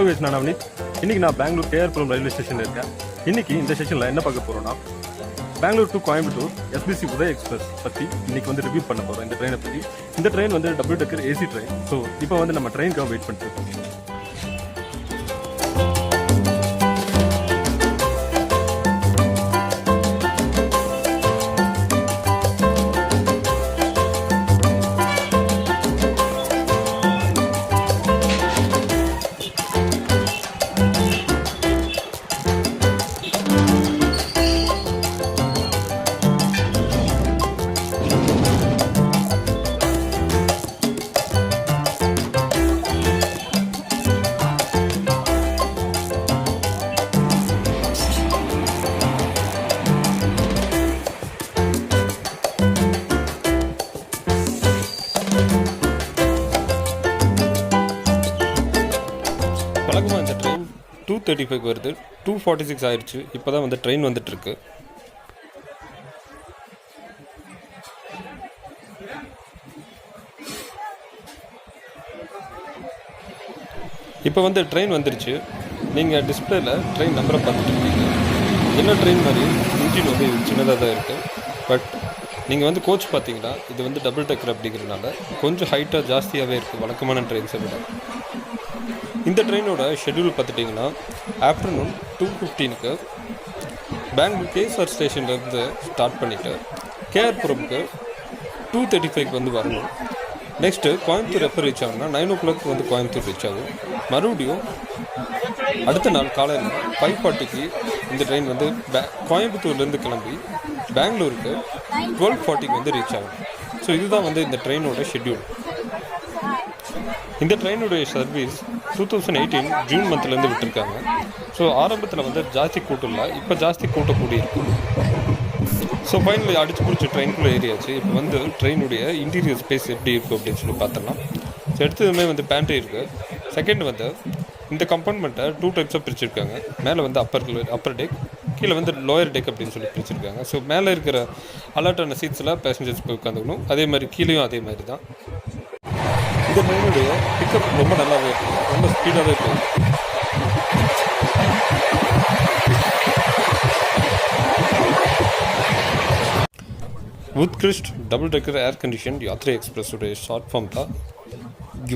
Highways Navneet. இன்னைக்கு நான் Bangalore KR Puram railway ஸ்டேஷனில் இருக்கேன். இன்னைக்கு இந்த ஸ்டேஷனில் என்ன பார்க்க போகிறோன்னா, Bangalore to Coimbatore SBC UDAY express பற்றி இன்னைக்கு வந்து ரிவ்யூ பண்ண போகிறோம். இந்த ட்ரெயினை பற்றி. இந்த ட்ரெயின் வந்து double decker AC train. So இப்போ வந்து நம்ம ட்ரெயினுக்காக வெயிட் பண்ணிட்டு இருக்கோம். வழக்கமாக இந்த ட்ரெயின் 2:35 வருது. 2:46 ஆயிடுச்சு. இப்போ தான் வந்து ட்ரெயின் வந்துட்டுருக்கு. இப்போ வந்து ட்ரெயின் வந்துருச்சு. நீங்கள் டிஸ்பிளேல ட்ரெயின் நம்பரை பார்த்துட்டு இருக்கீங்க. என்ன ட்ரெயின் மாதிரி இன்ஜின் வந்து சின்னதாக தான் இருக்குது. பட் நீங்கள் வந்து கோச் பார்த்தீங்கன்னா இது வந்து டபுள் டெக்கர் அப்படிங்கிறதுனால கொஞ்சம் ஹைட்டாக ஜாஸ்தியாகவே இருக்குது வழக்கமான ட்ரெயின்ஸை விட. இந்த ட்ரெயினோட ஷெட்யூல் பார்த்துட்டிங்கன்னா ஆஃப்டர்நூன் 2:15க்கு பெங்களூர் கேஎஸ்ஆர் ஸ்டேஷன்லேருந்து ஸ்டார்ட் பண்ணிவிட்டு கேஆர்புரம்க்கு 2:35க்கு வந்து வரணும். நெக்ஸ்ட்டு கோயம்புத்தூர் எப்போ ரீச் ஆகும்னா 9 o'clock வந்து கோயம்புத்தூர் ரீச் ஆகும். மறுபடியும் அடுத்த நாள் காலையில் 5:40க்கு இந்த ட்ரெயின் வந்து கோயம்புத்தூர்லேருந்து கிளம்பி பெங்களூருக்கு 12:40க்கு வந்து ரீச் ஆகும். ஸோ இதுதான் வந்து இந்த ட்ரெயினோட ஷெட்யூல். இந்த ட்ரெயினுடைய சர்வீஸ் 2018 ஜூன் மந்த்லேருந்து விட்டுருக்காங்க. ஸோ ஆரம்பத்தில் வந்து ஜாஸ்தி கூட்டம் இல்லை, இப்போ ஜாஸ்தி கூட்டக்கூடி இருக்கு. ஸோ ஃபைனலி அடிச்சு பிடிச்சி ட்ரெயின்குள்ளே ஏரியாச்சு. இப்போ வந்து ட்ரெயினுடைய இன்டீரியர் ஸ்பேஸ் எப்படி இருக்குது அப்படின்னு சொல்லி பார்த்தோம்னா, ஸோ எடுத்ததுமே வந்து பேண்ட்ரி இருக்குது. செகண்ட் வந்து இந்த கம்பார்ட்மெண்ட்டை 2 டைப்ஸாக பிரிச்சுருக்காங்க. மேலே வந்து அப்பர் டெக், கீழே வந்து லோயர் டெக் அப்படின்னு சொல்லி பிரிச்சுருக்காங்க. ஸோ மேலே இருக்கிற அலர்ட்டான சீட்ஸில் பேசஞ்சர்ஸ் போய் உட்காந்துக்கணும். அதே மாதிரி கீழேயும் அதே மாதிரி தான். இந்த ட்ரெயினுடைய பிக்கப் ரொம்ப நல்லாவே இருக்குது, ரொம்ப ஸ்பீடாகவே இருக்குது. Utkrisht double decker air condition Yatra எக்ஸ்பிரஸுடைய ஷார்ட் ஃபார்ம் தான்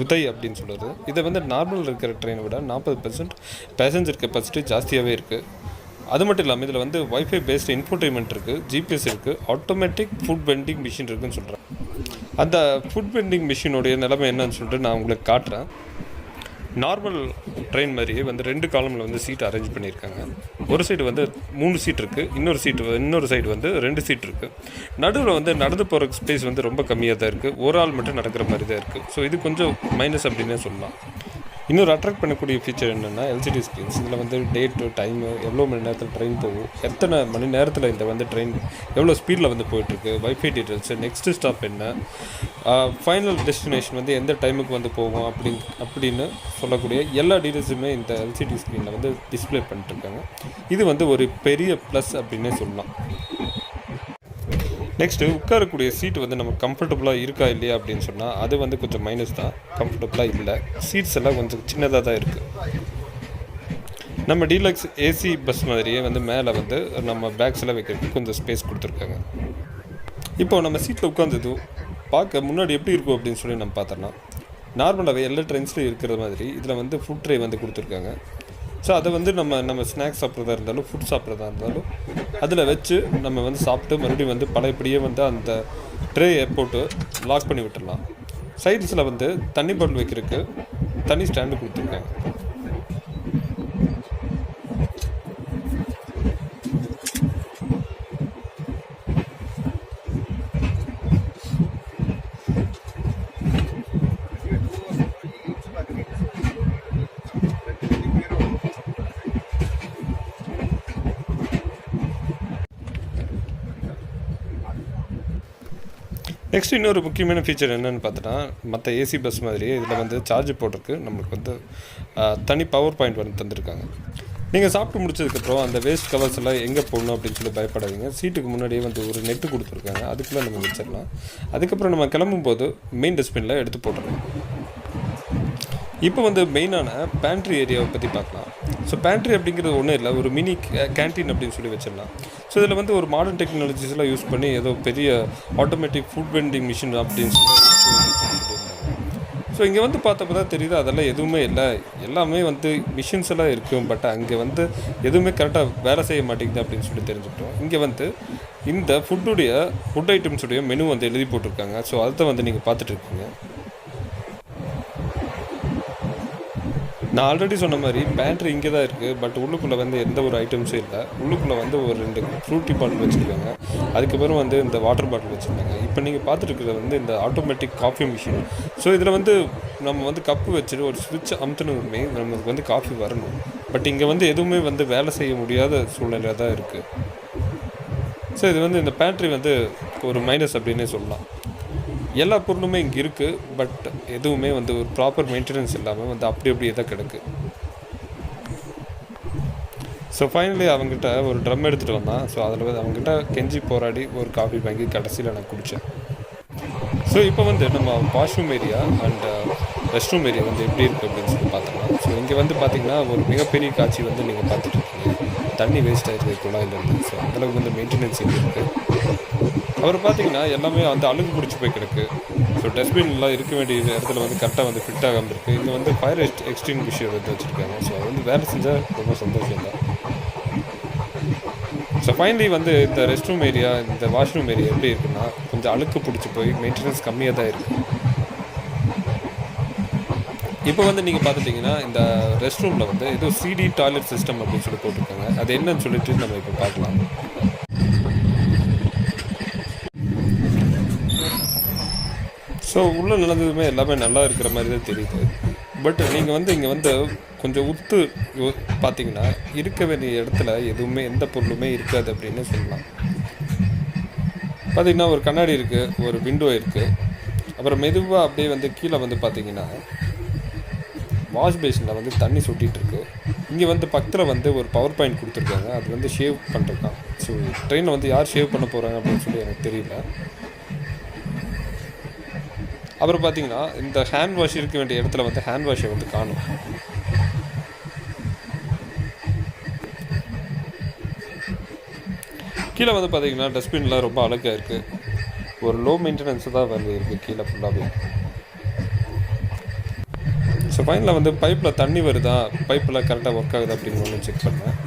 UDAY அப்படின்னு சொல்கிறது. இதை வந்து நார்மல் இருக்கிற ட்ரெயினை விட 40% பேசஞ்சர் கெப்பாசிட்டி ஜாஸ்தியாகவே இருக்குது. அது மட்டும் இல்லாமல் இதில் வந்து வைஃபை பேஸ்டு இன்ஃபோர்டைன்மெண்ட் இருக்குது, GPS இருக்குது, ஆட்டோமேட்டிக் ஃபுட் வெண்டிங் மிஷின் இருக்குதுன்னு சொல்கிறேன். அந்த ஃபுட் வெண்டிங் மிஷினுடைய நிலைமை என்னன்னு சொல்லிட்டு நான் உங்களுக்கு காட்டுறேன். நார்மல் ட்ரெயின் மாதிரியே வந்து 2 காலமில் வந்து சீட் அரேஞ்ச் பண்ணியிருக்காங்க. ஒரு சைடு வந்து 3 சீட் இருக்குது, இன்னொரு சைடு வந்து 2 சீட் இருக்குது. நடுவில் வந்து நடந்து போகிற ஸ்பேஸ் வந்து ரொம்ப கம்மியாக தான் இருக்குது. ஒரு ஆள் மட்டும் நடக்கிற மாதிரி தான் இருக்குது. ஸோ இது கொஞ்சம் மைனஸ் அப்படின்னே சொல்லலாம். இன்னொரு அட்ராக்ட் பண்ணக்கூடிய ஃபீச்சர் என்னென்னா LCD ஸ்க்ரீன்ஸ். இதில் வந்து டேட்டு, டைமு, எவ்வளோ மணி நேரத்தில் ட்ரெயின் போகும், எத்தனை மணி நேரத்தில் இந்த வந்து ட்ரெயின் எவ்வளோ ஸ்பீடில் வந்து போயிட்டுருக்கு, வைஃபை டீட்டெயில்ஸு, நெக்ஸ்ட்டு ஸ்டாப் என்ன, ஃபைனல் டெஸ்டினேஷன் வந்து எந்த டைமுக்கு வந்து போகும் அப்படின்னு சொல்லக்கூடிய எல்லா டீட்டெயில்ஸுமே இந்த LCD ஸ்க்ரீனில் வந்து டிஸ்பிளே பண்ணிட்டுருக்காங்க. இது வந்து ஒரு பெரிய ப்ளஸ் அப்படின்னே சொல்லலாம். நெக்ஸ்ட்டு உட்காரக்கூடிய சீட்டு வந்து நம்ம கம்ஃபர்டபுளாக இருக்கா இல்லையா அப்படின்னு சொன்னால் அது வந்து கொஞ்சம் மைனஸ் தான். கம்ஃபர்டபுளாக இல்லை, சீட்ஸ் எல்லாம் கொஞ்சம் சின்னதாக தான் இருக்குது. நம்ம டீலக்ஸ் AC பஸ் மாதிரியே வந்து மேலே வந்து நம்ம பேக்ஸ் எல்லாம் வைக்கிறதுக்கு கொஞ்சம் ஸ்பேஸ் கொடுத்துருக்காங்க. இப்போது நம்ம சீட்டில் உட்காந்ததும் பார்க்க முன்னாடி எப்படி இருக்கும் அப்படின்னு சொல்லி நம்ம பார்த்தோம்னா, நார்மலாகவே எல்லா ட்ரெயின்ஸ்லையும் இருக்கிற மாதிரி இதில் வந்து ஃபுட் ட்ரே வந்து கொடுத்துருக்காங்க. ஸோ அதை வந்து நம்ம ஸ்நாக்ஸ் சாப்பிட்றதா இருந்தாலும் ஃபுட் சாப்பிட்றதா இருந்தாலும் அதில் வச்சு நம்ம வந்து சாப்பிட்டு மறுபடியும் வந்து பழையபடியே வந்து அந்த ட்ரேயை போட்டு லாக் பண்ணி விட்டுடலாம். சைட்ஸில் வந்து தண்ணி பாட்டில் வைக்கிறதுக்கு தண்ணி ஸ்டாண்டு கொடுத்துருக்காங்க. நெக்ஸ்ட் இன்னொரு முக்கியமான ஃபீச்சர் என்னென்னு பார்த்தோன்னா, மற்ற AC பஸ் மாதிரியே இதில் வந்து சார்ஜ் போட்டிருக்கு. நம்மளுக்கு வந்து தனி பவர் பாயிண்ட் வந்து தந்திருக்காங்க. நீங்கள் சாப்பிட்டு முடிச்சதுக்கப்புறம் அந்த வேஸ்ட் கவர்ஸ் எல்லாம் எங்கே போடணும் அப்படின்னு சொல்லி பயப்படாதீங்க. சீட்டுக்கு முன்னாடியே வந்து ஒரு நெட்டு கொடுத்துருக்காங்க, அதுக்குள்ளே நம்ம வச்சிடலாம். அதுக்கப்புறம் நம்ம கிளம்பும்போது மெயின் டஸ்ட்பினில் எடுத்து போட்டுடலாம். இப்போ வந்து மெயினான பேண்ட்ரி ஏரியாவை பற்றி பார்க்கலாம். ஸோ பேண்ட்ரி அப்படிங்கிறது ஒன்றும் இல்லை, ஒரு மினி கேன்டீன் அப்படின்னு சொல்லி வச்சிடலாம். ஸோ இதில் வந்து ஒரு மாடர்ன் டெக்னாலஜிஸ்லாம் யூஸ் பண்ணி ஏதோ பெரிய ஆட்டோமேட்டிக் ஃபுட் வெண்டிங் மிஷின் அப்படின்னு சொல்லி சொல்லியிருந்தாங்க. ஸோ இங்கே வந்து பார்த்தப்போ தான் தெரியுது அதெல்லாம் எதுவுமே இல்லை, எல்லாமே வந்து மிஷின்ஸ் எல்லாம் இருக்கும். பட் அங்கே வந்து எதுவுமே கரெக்டாக வேலை செய்ய மாட்டேங்குது அப்படின்னு சொல்லி தெரிஞ்சுக்கிட்டோம். இங்கே வந்து இந்த ஃபுட் ஐட்டம்ஸுடைய மெனு வந்து எழுதி போட்டிருக்காங்க. ஸோ அதை வந்து நீங்கள் பார்த்துட்டு இருக்கீங்க. நான் ஆல்ரெடி சொன்ன மாதிரி பேண்ட்ரி இங்கே தான் இருக்குது. பட் உள்ளுக்குள்ளே வந்து எந்த ஒரு ஐட்டம்ஸும் இல்லை. உள்ளுக்குள்ளே வந்து ஒரு 2 ஃப்ரூட்டி பாட்டில் வச்சுருக்காங்க. அதுக்கப்புறம் வந்து இந்த வாட்டர் பாட்டில் வச்சுருந்தாங்க. இப்போ நீங்கள் பார்த்துருக்கிறது வந்து இந்த ஆட்டோமேட்டிக் காஃபி மிஷின். ஸோ இதில் வந்து நம்ம வந்து கப்பு வச்சுட்டு ஒரு ஸ்விட்ச் அமுத்தினுமே நமக்கு வந்து காஃபி வரணும். பட் இங்கே வந்து எதுவுமே வந்து வேலை செய்ய முடியாத சூழ்நிலையாக தான் இருக்குது. ஸோ இது வந்து இந்த பேண்ட்ரி வந்து ஒரு மைனஸ் அப்படின்னே சொல்லலாம். எல்லா பொருளுமே இங்கே இருக்குது. பட் எதுவுமே வந்து ஒரு ப்ராப்பர் மெயின்டெனன்ஸ் இல்லாமல் வந்து அப்படியே தான் கிடக்கு. ஸோ ஃபைனலி அவங்ககிட்ட ஒரு ட்ரம் எடுத்துகிட்டு வந்தான். ஸோ அதில் வந்து அவங்ககிட்ட கெஞ்சி போராடி ஒரு காஃபி வாங்கி கடைசியில் நான் குடித்தேன். ஸோ இப்போ வந்து நம்ம washroom area and rest room area வந்து எப்படி இருக்குது அப்படின்னு சொல்லி பார்த்தோம்னா, ஸோ இங்கே வந்து பார்த்திங்கன்னா ஒரு மிகப்பெரிய காட்சி வந்து நீங்கள் பார்த்துட்டு இருக்கீங்க. தண்ணி வேஸ்ட் ஆகிருக்கு குழாயிலேருந்து. ஸோ அந்தளவுக்கு வந்து மெயின்டெனன்ஸ் இங்கே இருக்குது. அப்புறம் பார்த்தீங்கன்னா எல்லாமே வந்து அழுகு பிடிச்சி போய் கிடக்கு. ஸோ டஸ்ட்பின்லாம் இருக்க வேண்டிய இடத்துல வந்து கரெக்டாக வந்து ஃபிட் ஆகாமல் இருக்குது. இங்கே வந்து ஃபயர் எக்ஸ்டிங்விஷர் வந்து வச்சுருக்காங்க. ஸோ அது வந்து வேலை செஞ்சால் ரொம்ப சந்தோஷம் தான். ஸோ ஃபைனலி வந்து இந்த ரெஸ்ட் ரூம் ஏரியா, இந்த வாஷ்ரூம் ஏரியா எப்படி இருக்குன்னா கொஞ்சம் அழுக்கு பிடிச்சி போய் மெயின்டெனன்ஸ் கம்மியாக தான் இருக்குது. இப்போ வந்து நீங்கள் பார்த்துட்டிங்கன்னா இந்த ரெஸ்ட் ரூமில் வந்து ஏதோ சிடி டாய்லெட் சிஸ்டம் அப்படின்னு சொல்லி போட்டிருக்காங்க. அது என்னன்னு சொல்லிட்டு நம்ம இப்போ பார்க்கலாம். ஸோ உள்ளே நடந்ததுமே எல்லாமே நல்லா இருக்கிற மாதிரி தான் தெரியுது. பட் நீங்கள் வந்து இங்கே வந்து கொஞ்சம் உத்து பார்த்தீங்கன்னா இருக்க வேண்டிய இடத்துல எதுவுமே எந்த பொருளுமே இருக்காது அப்படின்னு சொல்லலாம். பார்த்திங்கன்னா ஒரு கண்ணாடி இருக்குது, ஒரு விண்டோ இருக்குது. அப்புறம் மெதுவாக அப்படியே வந்து கீழே வந்து பார்த்திங்கன்னா வாஷ் பேஷனில் வந்து தண்ணி சொட்டிகிட்ருக்கு. இங்கே வந்து பக்கத்தில் வந்து ஒரு பவர் பாயிண்ட் கொடுத்துருக்காங்க. அது வந்து ஷேவ் பண்ணுறதுதான். ஸோ ட்ரெயினில் வந்து யார் ஷேவ் பண்ண போகிறாங்க அப்படின்னு சொல்லி எனக்கு தெரியல. அப்புறம் பார்த்தீங்கன்னா இந்த ஹேண்ட் வாஷ் இருக்க வேண்டிய இடத்துல வந்து ஹேண்ட் வாஷை வந்து காணும். கீழே வந்து பார்த்தீங்கன்னா டஸ்ட்பின்லாம் ரொம்ப அழகாக இருக்குது. ஒரு லோ மெயின்டெனன்ஸு தான் வந்து இருக்குது கீழே ஃபுல்லாகவே. ஸோ ஃபைனலில் வந்து பைப்பில் தண்ணி வருதா, பைப்பெல்லாம் கரெக்டாக ஒர்க் ஆகுது அப்படின்னு ஒன்று செக் பண்ணேன்.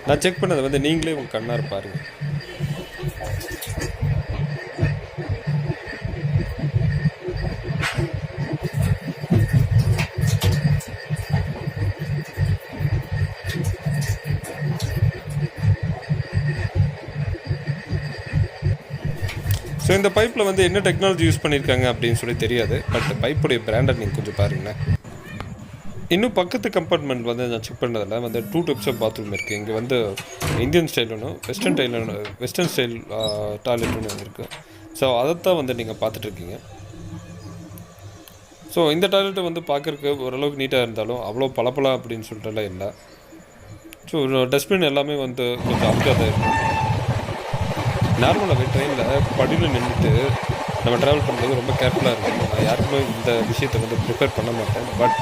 நான் செக் பண்ணதை வந்து நீங்களே உங்கள் கண்ணாக பாருங்கள். ஸோ இந்த பைப்பில் வந்து என்ன டெக்னாலஜி யூஸ் பண்ணியிருக்காங்க அப்படின்னு சொல்லி தெரியாது. பட் பைப்புடைய பிராண்டை நீங்கள் கொஞ்சம் பாருங்களேன். இன்னும் பக்கத்து கம்பார்ட்மெண்ட் வந்து நான் செக் பண்ணதில் வந்து 2 டைப்ஸ் ஆஃப் பாத்ரூம் இருக்குது. இங்கே வந்து இந்தியன் ஸ்டைல் ஒன்று, வெஸ்டர்ன் ஸ்டைல் டாய்லெட் ஒன்று இருக்குது. ஸோ அதைத்தான் வந்து நீங்கள் பார்த்துட்ருக்கீங்க. ஸோ இந்த டாய்லெட்டை வந்து பார்க்குறக்கு ஓரளவுக்கு நீட்டாக இருந்தாலும் அவ்வளோ பளபளா அப்படின்னு சொல்லிட்டுலாம் இல்லை. ஸோ டஸ்ட்பின் எல்லாமே வந்து கொஞ்சம் அழுக்காக தான் இருக்கும். நார்மலாகவே ட்ரெயினில் படியில் நின்றுட்டு நம்ம ட்ராவல் பண்ணுறது ரொம்ப கேர்ஃபுல்லாக இருக்கும். நான் யாருக்குமே இந்த விஷயத்தை வந்து ப்ரிப்பேர் பண்ண மாட்டேன். பட்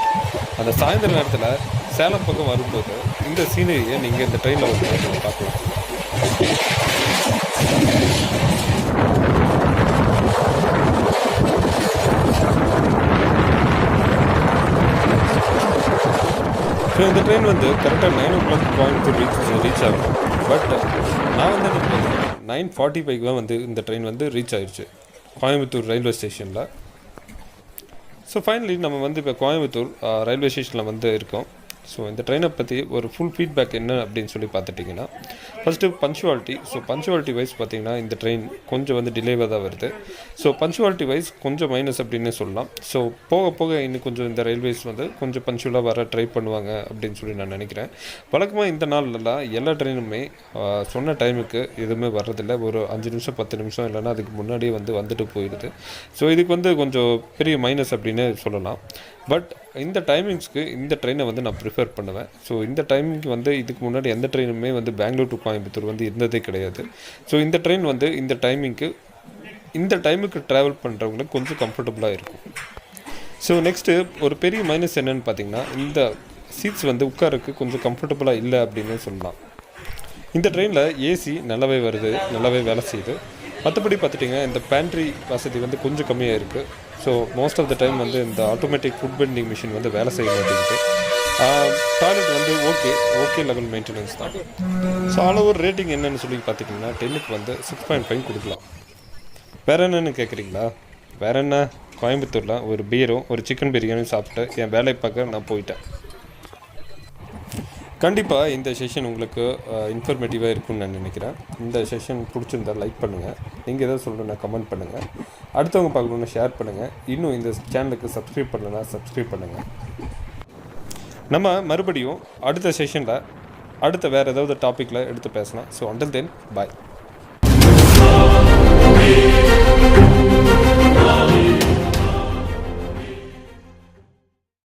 அந்த சாயந்தர நேரத்தில் சேலம் பக்கம் வரும்போது இந்த சீனரியை நீங்கள் இந்த ட்ரெயினில் வந்து பார்க்கலாம். ஸோ இந்த ட்ரெயின் வந்து கரெக்டாக 9 o'clock கோயம்புத்தூர் ரீச் ஆகும். பட் நான் வந்து 9:45 தான் வந்து இந்த ட்ரெயின் வந்து ரீச் ஆயிடுச்சு கோயம்புத்தூர் ரயில்வே ஸ்டேஷனில். ஸோ ஃபைனலி நம்ம வந்து இப்போ கோயம்புத்தூர் ரயில்வே ஸ்டேஷனில் வந்து இருக்கோம். ஸோ இந்த ட்ரெயினை பற்றி ஒரு ஃபுல் ஃபீட்பேக் என்ன அப்படின்னு சொல்லி பார்த்துட்டிங்கன்னா, first punctuality. So punctuality wise பார்த்திங்கன்னா இந்த ட்ரெயின் கொஞ்சம் வந்து டிலேவாக தான் வருது. ஸோ பங்க்சுவாலிட்டி வைஸ் கொஞ்சம் மைனஸ் அப்படின்னு சொல்லலாம். ஸோ போக போக இன்னும் கொஞ்சம் இந்த ரயில்வேஸ் வந்து கொஞ்சம் பங்க்சுவலாக வர ட்ரை பண்ணுவாங்க அப்படின்னு சொல்லி நான் நினைக்கிறேன். வழக்கமாக இந்த நாள்லாம் எல்லா ட்ரெயினுமே சொன்ன டைமுக்கு எதுவுமே வர்றதில்லை. ஒரு 5 நிமிஷம் 10 நிமிஷம் இல்லைன்னா அதுக்கு முன்னாடியே வந்துட்டு போயிடுது. ஸோ இதுக்கு வந்து கொஞ்சம் பெரிய மைனஸ் அப்படின்னு சொல்லலாம். பட் இந்த டைமிங்ஸ்க்கு இந்த ட்ரெயினை வந்து நான் ப்ரிஃபர் பண்ணுவேன். ஸோ இந்த டைமிங்க்கு வந்து இதுக்கு முன்னாடி எந்த ட்ரெயினுமே வந்து பெங்களூர் டு கோயம்புத்தூர் வந்து இருந்ததே கிடையாது. ஸோ இந்த ட்ரெயின் வந்து இந்த டைமுக்கு ட்ராவல் பண்ணுறவங்களுக்கு கொஞ்சம் கம்ஃபர்டபுளாக இருக்கும். ஸோ நெக்ஸ்ட்டு ஒரு பெரிய மைனஸ் என்னென்னு பார்த்தீங்கன்னா, இந்த சீட்ஸ் வந்து உட்காரக்கு கொஞ்சம் கம்ஃபர்டபுளாக இல்லை அப்படின்னு சொல்லலாம். இந்த ட்ரெயினில் ஏசி நல்லாவே வருது, நல்லாவே வேலை செய்யுது. மற்றபடி பார்த்துட்டிங்கன்னா இந்த பேண்ட்ரி வசதி வந்து கொஞ்சம் கம்மியாக இருக்குது. So most of the time வந்து இந்த ஆட்டோமேட்டிக் ஃபுட் வெண்டிங் மிஷின் வந்து வேலை செய்ய மாட்டேங்குது. டாய்லெட் வந்து ஓகே லெவல் மெயின்டெனன்ஸ் தான். ஸோ ஆல் ஓவர் ரேட்டிங் என்னென்னு சொல்லி பார்த்திங்கன்னா 10க்கு வந்து 6.5 கொடுக்கலாம். வேறு என்னென்னு கேட்குறீங்களா? வேறு என்ன, கோயம்புத்தூரில் ஒரு பீரும் ஒரு சிக்கன் பிரியாணியும் சாப்பிட்டு என் வேலை பார்க்க நான் போயிட்டேன். கண்டிப்பாக இந்த செஷன் உங்களுக்கு இன்ஃபர்மேட்டிவாக இருக்கும்னு நான் நினைக்கிறேன். இந்த செஷன் பிடிச்சிருந்தால் லைக் பண்ணுங்கள். நீங்கள் எதாவது சொல்லணுன்னா கமெண்ட் பண்ணுங்கள். அடுத்தவங்க பார்க்கணுன்னா ஷேர் பண்ணுங்கள். இன்னும் இந்த சேனலுக்கு சப்ஸ்கிரைப் பண்ணலன்னா சப்ஸ்கிரைப் பண்ணுங்கள். நம்ம மறுபடியும் அடுத்த செஷனில் அடுத்த வேறு ஏதாவது டாப்பிக்கில் எடுத்து பேசலாம். ஸோ அண்டில் தென் பாய்.